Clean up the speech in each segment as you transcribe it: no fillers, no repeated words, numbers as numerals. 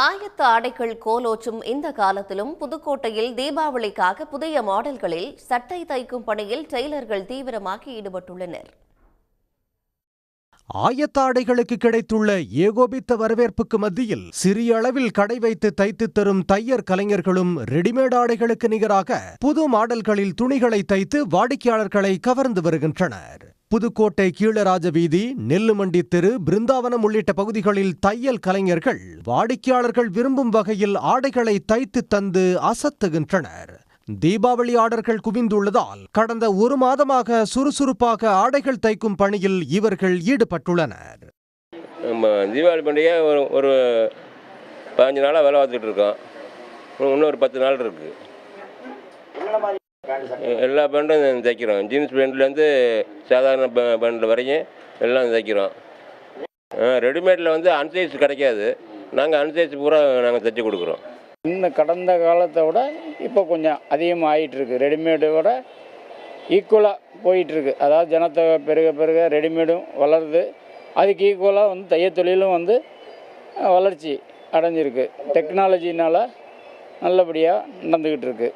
ஆயத்த ஆடைகள் கோலோச்சும் இந்த காலத்திலும் புதுக்கோட்டையில் தீபாவளிக்காக புதிய மாடல்களில் சட்டை தைக்கும் பணியில் டெய்லர்கள் தீவிரமாக ஈடுபட்டுள்ளனர். ஆயத்த ஆடைகளுக்கு கிடைத்துள்ள ஏகோபித்த வரவேற்புக்கு மத்தியில் சிறிய அளவில் கடை வைத்து தைத்து தரும் தையர் கலைஞர்களும் ரெடிமேட் ஆடைகளுக்கு நிகராக புது மாடல்களில் துணிகளை தைத்து வாடிக்கையாளர்களை கவர்ந்து வருகின்றனர். புதுக்கோட்டை கீழராஜ வீதி, நெல்லுமண்டி தெரு, பிருந்தாவனம் உள்ளிட்ட பகுதிகளில் தையல் கலைஞர்கள் வாடிக்கையாளர்கள் விரும்பும் வகையில் ஆடைகளை தைத்து தந்து அசத்துகின்றனர். தீபாவளி ஆர்டர்கள் குவிந்துள்ளதால் கடந்த ஒரு மாதமாக சுறுசுறுப்பாக ஆடைகள் தைக்கும் பணியில் இவர்கள் ஈடுபட்டுள்ளனர். தீபாவளி பண்டிகை ஒரு 15 நாளாக வேலை பார்த்துட்டு இருக்கோம். இன்னும் ஒரு 10 நாள் இருக்கு. எல்லா பேண்டும் தைக்கிறோம். ஜீன்ஸ் பேண்ட்லேருந்து சாதாரண பேண்ட் வரைக்கும் எல்லாம் தைக்கிறோம். ரெடிமேடில் அன்சைஸ் கிடைக்காது. நாங்கள் அன்சைஸ் பூரா நாங்கள் தைச்சி கொடுக்குறோம். இன்னும் கடந்த காலத்தை விட இப்போ கொஞ்சம் அதிகமாக ஆகிட்டுருக்கு. ரெடிமேடோட ஈக்குவலாக போயிட்டுருக்கு. அதாவது ஜனத்தொகை பெருக பெருக ரெடிமேடும் வளருது. அதுக்கு ஈக்குவலாக தையல் தொழிலும் வளர்ச்சி அடைஞ்சிருக்கு. டெக்னாலஜினால் நல்லபடியாக நடந்துக்கிட்டு இருக்கு.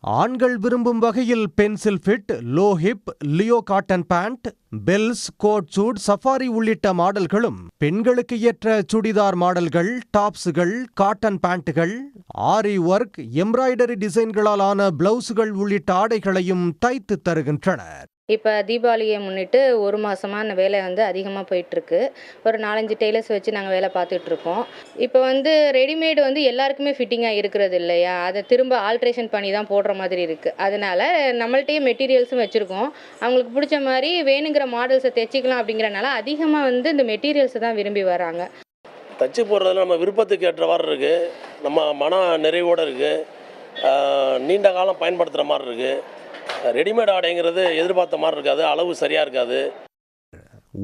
ஆண்கள் விரும்பும் வகையில் pencil fit, low hip, Leo cotton pant, bells, coat suit, safari உள்ளிட்ட மாடல்களும், பெண்களுக்கு ஏற்ற சுடிதார் மாடல்கள், டாப்ஸுகள், காட்டன் பேண்ட்டுகள், ஆரி ஒர்க், எம்ப்ராய்டரி டிசைன்களால் ஆன பிளவுஸ்கள் உள்ளிட்ட ஆடைகளையும் தைத்து தருகின்றனர். இப்போ தீபாவளியை முன்னிட்டு ஒரு மாதமாக வேலை அதிகமாக போயிட்டுருக்கு. ஒரு 4-5 டெய்லர்ஸ் வச்சு நாங்கள் வேலை பார்த்துட்ருக்கோம். இப்போ ரெடிமேடு எல்லாருக்குமே ஃபிட்டிங்காக இருக்கிறது இல்லையா, அதை திரும்ப ஆல்ட்ரேஷன் பண்ணி தான் போடுற மாதிரி இருக்குது. அதனால் நம்மள்கிட்டயே மெட்டீரியல்ஸும் வச்சுருக்கோம். அவங்களுக்கு பிடிச்ச மாதிரி வேணுங்கிற மாடல்ஸை தைச்சிக்கலாம் அப்படிங்கிறனால அதிகமாக இந்த மெட்டீரியல்ஸை தான் விரும்பி வராங்க. தச்சு போடுறதுல நம்ம விருப்பத்துக்கு ஏற்றவாறு இருக்குது. நம்ம மன நிறைவோடு இருக்குது. நீண்ட காலம் பயன்படுத்துகிற மாதிரி இருக்குது. ரெடிமேட் ஆடைங்கிறது எதிர்பார்த்த மாதிரி இருக்காது. அளவு சரியாக இருக்காது.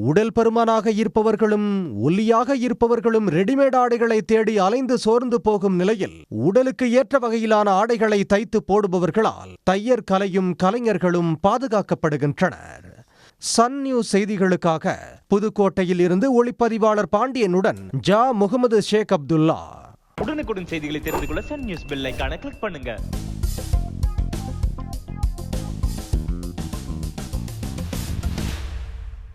உடல் பருமனாக இருப்பவர்களும் ஒல்லியாக இருப்பவர்களும் ரெடிமேட் ஆடைகளை தேடி அலைந்து சோர்ந்து போகும் நிலையில் உடலுக்கு ஏற்ற வகையிலான ஆடைகளை தைத்து போடுபவர்களால் தையர் கலையும் கலைஞர்களும் பாதுகாக்கப்படுகின்றனர். சன் நியூஸ் செய்திகளுக்காக புதுக்கோட்டையில் இருந்து ஒளிப்பதிவாளர் பாண்டியனுடன் ஜா முகமது ஷேக் அப்துல்லா. உடனுக்குடன் செய்திகளை தெரிந்து கொள்ள சன் நியூஸ் பெல் ஐகானை கிளிக் பண்ணுங்க.